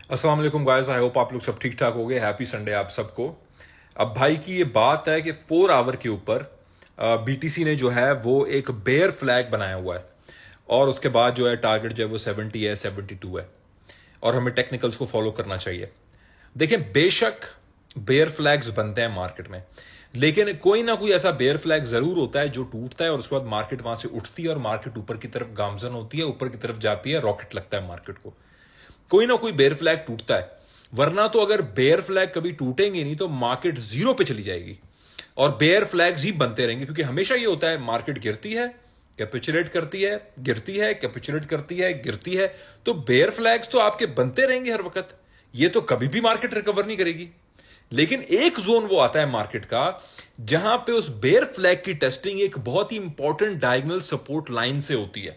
अस्सलाम वालेकुम guys, I hope आप लोग सब ठीक ठाक हो गए। हैप्पी संडे आप सबको। अब भाई की ये बात है कि 4 आवर के ऊपर बीटीसी ने जो है वो एक बेयर फ्लैग बनाया हुआ है और उसके बाद जो है टारगेट जो है वो 70 है, 72 है और हमें टेक्निकल्स को फॉलो करना चाहिए। देखिए, बेशक बेयर फ्लैग्स बनते हैं मार्केट में, लेकिन कोई ना कोई ऐसा बेयर फ्लैग जरूर होता है जो टूटता है और उसके बाद मार्केट वहां से उठती है और मार्केट ऊपर की तरफ गामजन होती है, ऊपर की तरफ जाती है, रॉकेट लगता है मार्केट को। कोई ना कोई बेयर फ्लैग टूटता है, वरना तो अगर बेयर फ्लैग कभी टूटेंगे नहीं तो मार्केट जीरो पे चली जाएगी और बेयर फ्लैग्स ही बनते रहेंगे। क्योंकि हमेशा ये होता है, मार्केट गिरती है, कैपिचुलेट करती है, गिरती है, कैपिचुलेट करती है, गिरती है, तो बेयर फ्लैग्स तो आपके बनते रहेंगे हर वक्त। ये तो कभी भी मार्केट रिकवर नहीं करेगी। लेकिन एक जोन वो आता है मार्केट का जहां पे उस बेयर फ्लैग की टेस्टिंग एक बहुत ही इंपॉर्टेंट डायगोनल सपोर्ट लाइन से होती है।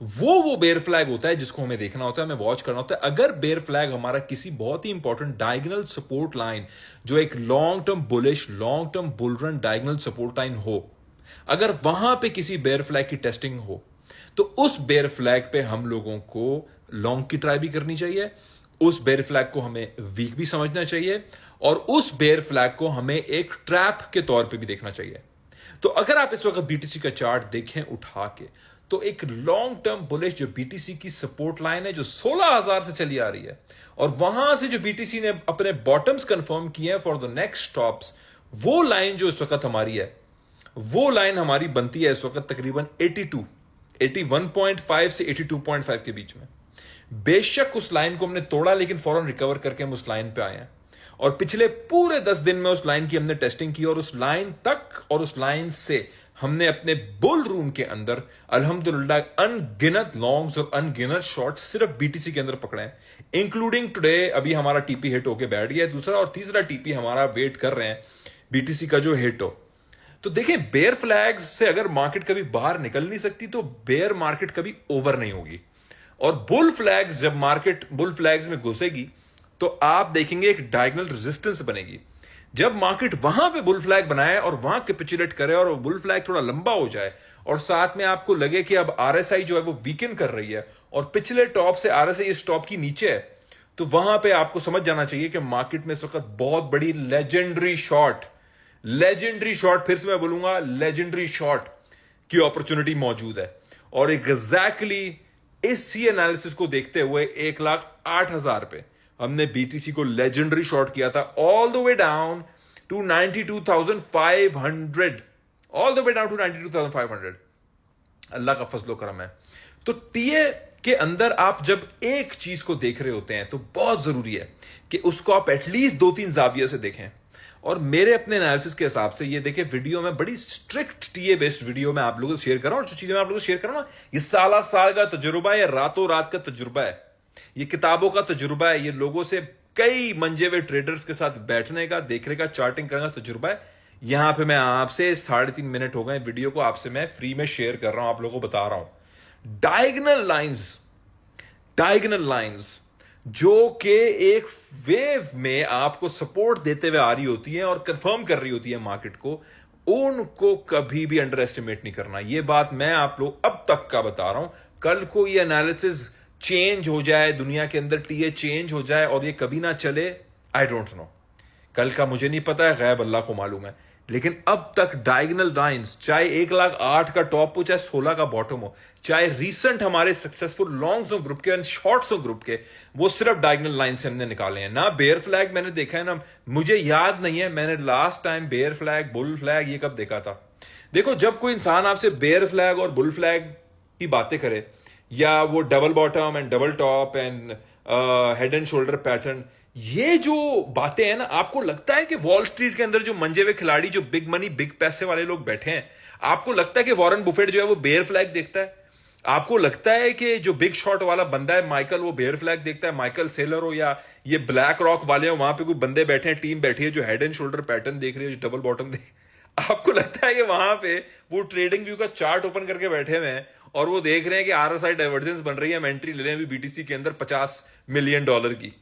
वो बेयर फ्लैग होता है जिसको हमें देखना होता है, हमें वॉच करना होता है। अगर बेयर फ्लैग हमारा किसी बहुत ही इंपॉर्टेंट डायगोनल सपोर्ट लाइन, जो एक long term bullish, long term bull run diagonal support line हो, अगर वहां पे किसी बेयर फ्लैग की टेस्टिंग हो, तो उस बेयर फ्लैग पे हम लोगों को लॉन्ग की ट्राई भी करनी चाहिए, उस बेयर फ्लैग को हमें वीक भी समझना चाहिए और उस बेयर फ्लैग को हमें एक ट्रैप के तौर पे भी देखना चाहिए। तो अगर आप इस वक्त बीटीसी का चार्ट देखें उठा के, तो एक लॉन्ग टर्म बुलिश जो बीटीसी की सपोर्ट लाइन है जो 16,000 से चली आ रही है और वहां से जो बीटीसी ने अपने बॉटम्स कंफर्म किए हैं फॉर द नेक्स्ट स्टॉप्स, वो लाइन जो इस वक्त हमारी है, वो लाइन हमारी बनती है इस वक्त तकरीबन 81.5 से 82.5 के बीच में। बेशक उस लाइन को हमने तोड़ा, लेकिन फौरन रिकवर करके हम उस लाइन पे आए हैं और पिछले पूरे 10 दिन में उस लाइन की हमने टेस्टिंग की और उस लाइन तक और उस लाइन से हमने अपने बुल रूम के अंदर अल्हम्दुलिल्लाह अनगिनत लॉन्ग्स और अनगिनत शॉर्ट सिर्फ बीटीसी के अंदर पकड़े हैं, इंक्लूडिंग टुडे। अभी हमारा टीपी हिट होके बैठ गया है, दूसरा और तीसरा टीपी हमारा वेट कर रहे हैं बीटीसी का जो हिट हो। तो देखें, बेयर फ्लैग्स से अगर मार्केट कभी बाहर निकल नहीं सकती तो बेयर मार्केट कभी ओवर नहीं होगी। और बुल फ्लैग्स, जब मार्केट बुल फ्लैग्स में घुसेगी तो आप देखेंगे एक डायगोनल रेजिस्टेंस बनेगी। जब मार्केट वहां पे बुल फ्लैग बनाए और वहां कैपिचुलेट करे और बुल फ्लैग थोड़ा लंबा हो जाए और साथ में आपको लगे कि अब आरएसआई जो है वो वीकन कर रही है और पिछले टॉप से आरएसआई इस टॉप की नीचे है, तो वहां पे आपको समझ जाना चाहिए कि मार्केट में इस वक्त बहुत बड़ी लेजेंडरी शॉर्ट, फिर से मैं बोलूंगा लेजेंडरी शॉर्ट की अपॉर्चुनिटी मौजूद है। और एग्जैक्टली इसी एनालिसिस को देखते हुए 1,08,000 पे हमने बीटीसी को लेजेंडरी शॉर्ट किया था, all the way down to 92,500, all the way down to 92,500। Allah का फजलो करम है। तो टीए के अंदर आप जब एक चीज को देख रहे होते हैं तो बहुत जरूरी है कि उसको आप एटलीस्ट 2-3 जाविये से देखें। और मेरे अपने एनालिसिस के हिसाब से ये देखें, वीडियो में बड़ी स्ट्रिक्ट टीए बेस्ड वीडियो में आप लोगों से शेयर कर रहा हूं। और जो चीजें मैं आप लोगों से शेयर कर रहा हूं, ये साल का तजुर्बा है, रातों रात का तजुर्बा है, ये किताबों का तजुर्बा है, ये लोगों से कई मंजे हुए ट्रेडर्स के साथ बैठने का, देखने का, चार्टिंग करने का तजुर्बा है। यहां पे मैं आपसे 3.5 मिनट हो गए वीडियो को आपसे मैं फ्री में शेयर कर रहा हूं, आप लोगों को बता रहा हूं डायगोनल लाइंस जो कि एक वेव में आपको सपोर्ट देते हुए आ रही होती है और कंफर्म कर रही होती है मार्केट को, उनको कभी भी अंडर एस्टिमेट नहीं करना। यह बात मैं आप लोग अब तक का बता रहा हूं। कल को ये एनालिसिस चेंज हो जाए, दुनिया के अंदर टीए चेंज हो जाए और ये कभी ना चले, आई डोंट नो, कल का मुझे नहीं पता है, गैब अल्लाह को मालूम है। लेकिन अब तक डायगोनल लाइंस, चाहे 1,08,000 का टॉप हो, चाहे 16 का बॉटम हो, चाहे रीसेंट हमारे सक्सेसफुल लॉन्ग्स ऑफ ग्रुप के एंड शॉर्ट्स ऑफ ग्रुप के, वो सिर्फ डायगोनल लाइन से हमने निकाले हैं। ना बेयर फ्लैग मैंने देखा है, ना मुझे याद नहीं है मैंने last time bear flag, bull flag ये कब देखा था। देखो, जब कोई इंसान आपसे बेयर फ्लैग और बुल फ्लैग की बातें करे, या वो double bottom and double top and head and shoulder pattern, ये जो बातें हैं ना, आपको लगता है कि वॉल स्ट्रीट के अंदर जो मंजे हुए खिलाड़ी, जो बिग मनी बिग पैसे वाले लोग बैठे हैं, आपको लगता है कि वॉरेन बुफेट जो है वो बेयर फ्लैग देखता है? आपको लगता है कि जो बिग शॉट वाला बंदा है माइकल, वो बेयर फ्लैग देखता है? माइकल सेलर हो या ये ब्लैक रॉक वाले हो, वहां पे कोई बंदे बैठे हैं, टीम बैठी है जो हेड एंड शोल्डर पैटर्न देख रही है, जो डबल बॉटम देख, आपको लगता है कि वहां पे वो ट्रेडिंग व्यू का चार्ट ओपन करके बैठे हुए हैं और वो देख रहे हैं कि आरएसआई डाइवर्जेंस बन रही है, हम एंट्री ले रहे हैं अभी बीटीसी के अंदर $50 मिलियन की?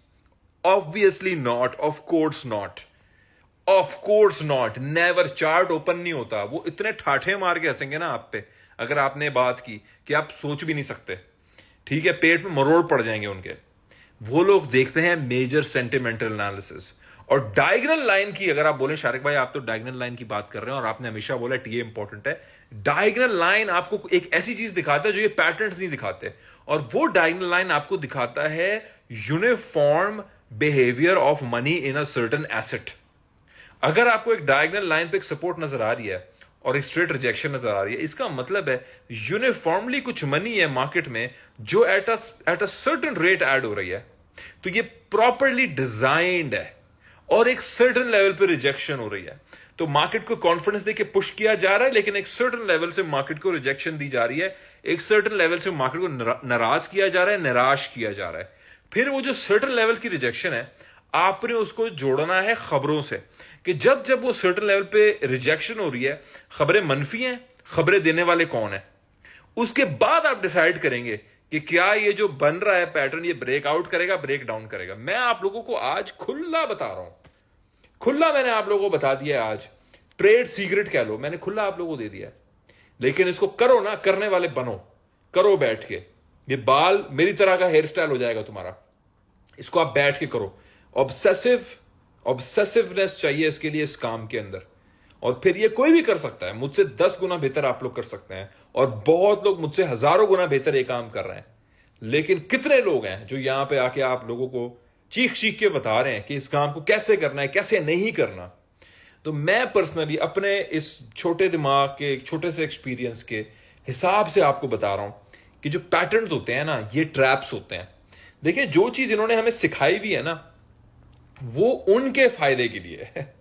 Obviously not, of course not, of course not, never. Chart open नहीं होता। वो इतने ठाठे मार के हंसेंगे ना आप पे अगर आपने बात की कि आप सोच भी नहीं सकते। ठीक है, पेट में मरोड़ पड़ जाएंगे उनके। वो लोग देखते हैं मेजर सेंटिमेंटल एनालिसिस। और डायगोनल लाइन की अगर आप बोले शारिक भाई आप तो डायगोनल लाइन की बात कर रहे हैं और आपने हमेशा बोला टीए इंपॉर्टेंट है, डायगोनल लाइन आपको एक ऐसी चीज दिखाता है जो ये पैटर्न्स नहीं दिखाते, और वो डायगोनल लाइन आपको दिखाता है uniform behaviour of money in a certain asset. अगर आपको एक डायगोनल लाइन पे एक सपोर्ट नजर आ रही है और एक स्ट्रेट रिजेक्शन नजर आ रही है, इसका मतलब है यूनिफॉर्मली कुछ मनी है मार्केट में जो at a certain rate add हो रही है, तो ये प्रॉपरली डिजाइंड है और एक सर्टेन लेवल पे रिजेक्शन हो रही है। तो मार्केट को कॉन्फिडेंस देके पुश किया जा रहा है, लेकिन एक सर्टेन लेवल से मार्केट को रिजेक्शन दी जा रही है, एक सर्टेन लेवल से मार्केट को नाराज किया जा रहा है, निराश किया जा रहा है। फिर वो जो सर्टेन लेवल की रिजेक्शन है, आपने उसको जोड़ना है खबरों से कि जब जब वो सर्टेन लेवल पे रिजेक्शन हो रही है, खबरें मनफी हैं, खबरें देने वाले कौन है, उसके बाद आप डिसाइड करेंगे कि क्या ये जो बन रहा है पैटर्न ये ब्रेकआउट करेगा, ब्रेक डाउन करेगा। मैं आप लोगों को आज खुला बता रहा हूं, खुला मैंने आप लोगों को बता दिया है। आज ट्रेड सीक्रेट कह लो, मैंने खुला आप लोगों को दे दिया है, लेकिन इसको करो ना, करने वाले बनो, करो बैठ के। ये बाल मेरी तरह का हेयर स्टाइल हो जाएगा तुम्हारा, इसको आप बैठ के करो। ऑब्सेसिवनेस चाहिए इसके लिए इस काम के अंदर, और फिर ये कोई भी कर सकता है। मुझसे 10 गुना बेहतर आप लोग कर सकते हैं, और बहुत लोग मुझसे हजारों गुना बेहतर ये काम कर रहे हैं, लेकिन कितने लोग हैं जो यहां पे आके आप लोगों को चीख चीख के बता रहे हैं कि इस काम को कैसे करना है, कैसे नहीं करना। तो मैं पर्सनली अपने इस छोटे दिमाग के छोटे से एक्सपीरियंस के हिसाब से आपको बता रहा हूं कि जो पैटर्न्स होते हैं ना, ये ट्रैप्स होते हैं। देखिए, जो चीज इन्होंने हमें सिखाई हुई है ना, वो उनके फायदे के लिए है।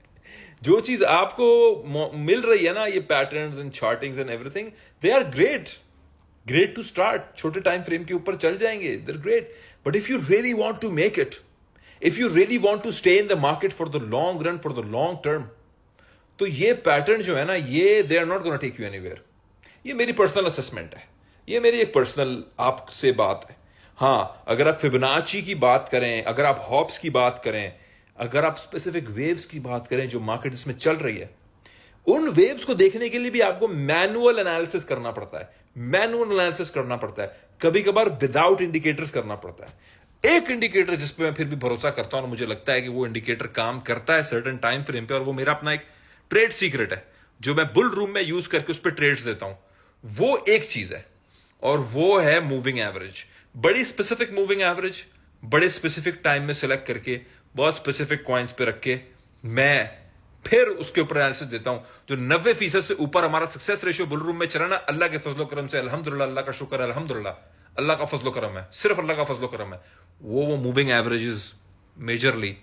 जो चीज आपको मिल रही है ना, ये patterns and chartings and everything, they are great to start, छोटे टाइम फ्रेम के ऊपर चल जाएंगे, they are great. But if you really want to make it, if you really want to stay in the market for the long run, for the long term, तो ये पैटर्न जो है ना, ये they are not gonna take you anywhere. ये मेरी personal assessment है, ये मेरी एक पर्सनल आपसे बात है। हाँ, अगर आप फिबोनाची की बात करें, अगर आप हॉप्स की बात करें, अगर आप स्पेसिफिक वेव्स की बात करें जो मार्केट इसमें चल रही है, उन वेव्स को देखने के लिए भी आपको मैनुअल एनालिसिस करना पड़ता है, मैनुअल एनालिसिस करना पड़ता है, कभी कभार विदाउट इंडिकेटर्स करना पड़ता है। एक इंडिकेटर जिस पे मैं फिर भी भरोसा करता हूं और मुझे लगता है कि वो इंडिकेटर काम करता है सर्टेन टाइम फ्रेम पे, और वो मेरा अपना एक ट्रेड सीक्रेट है जो मैं बुल रूम में यूज करके उस पर ट्रेड्स देता हूं, वो एक चीज है, और वो है मूविंग एवरेज। बड़ी स्पेसिफिक मूविंग एवरेज, बड़े स्पेसिफिक टाइम में सिलेक्ट करके, बहुत स्पेसिफिक कॉइन्स पे रख के मैं फिर उसके ऊपर एनालिसिस देता हूं। जो 90% से ऊपर हमारा सक्सेस रेशियो बुल रूम में चला ना, अल्लाह के फजलो करम से, अल्हम्दुलिल्लाह, अल्लाह का शुक्र है, अल्हम्दुलिल्लाह, अल्लाह का फजलो करम है, सिर्फ अल्लाह का फजलो करम है। वो moving averages majorly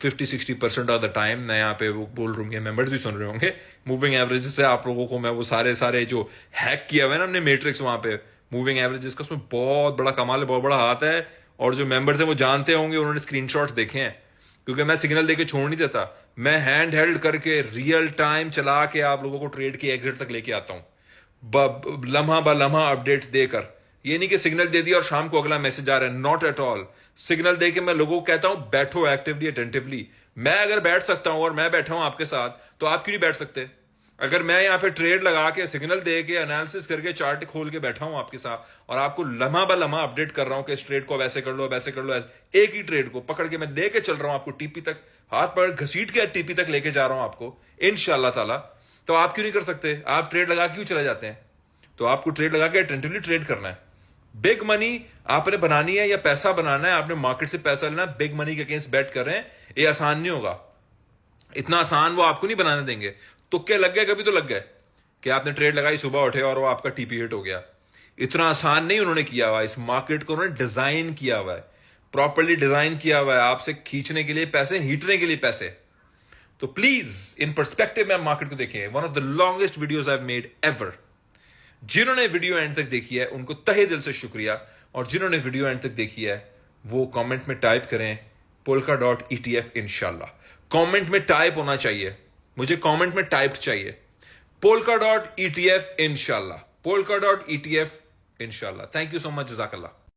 50-60% of the time, मैं यहाँ पे वो बुल रूम के मेंबर्स भी सुन रहे होंगे, मूविंग एवरेजेस से आप लोगों को मैं वो सारे जो हैक किया हुआ है ना हमने मैट्रिक्स, वहां पे मूविंग एवरेजेस का उसमें बहुत बड़ा कमाल है, बहुत बड़ा हाथ है। और जो मेंबर्स हैं वो जानते होंगे, उन्होंने स्क्रीनशॉट्स देखे हैं, क्योंकि मैं सिग्नल देके छोड़ नहीं देता, मैं हैंड हेल्ड करके रियल टाइम चला के आप लोगों को ट्रेड की एग्जिट तक लेके आता हूं, लम्हा ब लम्हा अपडेट्स देकर। ये नहीं कि सिग्नल दे दिया और शाम को अगला मैसेज आ रहा है, नॉट एट ऑल। सिग्नल देके मैं लोगों को कहता हूं बैठो एक्टिवली, अटेंटिवली। मैं अगर बैठ सकता हूं और मैं बैठा हूं आपके साथ, तो आप क्यों नहीं बैठ सकते? अगर मैं यहाँ पे ट्रेड लगा के सिग्नल दे के एनालिसिस करके चार्ट खोल के बैठा हूं आपके साथ और आपको लम्हा ब लम्हा अपडेट कर रहा हूं कि इस ट्रेड को वैसे कर लो, वैसे कर लो, एक ही ट्रेड को पकड़ के मैं लेके चल रहा हूं आपको टीपी तक, हाथ पकड़ घसीट के टीपी तक लेके जा रहा हूं आपको इंशाल्लाह ताला, तो आप क्यों नहीं कर सकते? आप ट्रेड लगा क्यों चले जाते हैं? तो आपको ट्रेड लगा के अटेंटिवली ट्रेड करना है। बिग मनी आपने बनानी है या पैसा बनाना है, आपने मार्केट से पैसा लेना, बिग मनी के अगेंस्ट बैट कर रहे हैं, ये आसान नहीं होगा, इतना आसान वो आपको नहीं बनाने देंगे। तुक्के लग गए, कभी तो लग गए कि आपने ट्रेड लगाई, सुबह उठे और वो आपका टीपी हिट हो गया। इतना आसान नहीं उन्होंने किया हुआ, इस मार्केट को उन्होंने डिजाइन किया हुआ है, प्रॉपर्ली डिजाइन किया हुआ है, आपसे खींचने के लिए पैसे, हीटने के लिए पैसे। तो प्लीज इन पर्सपेक्टिव में मार्केट को देखें। One of the longest videos I have made ever. जिन्होंने वीडियो एंड तक देखी है उनको तहे दिल से शुक्रिया, और जिन्होंने वीडियो एंड तक देखी है वो कमेंट में टाइप करें polka.etf इंशाल्लाह। कमेंट में टाइप होना चाहिए, मुझे कमेंट में टाइप चाहिए polka.etf इंशाल्लाह, polka.etf इंशाल्लाह। थैंक यू सो मच, जज़ाकल्लाह।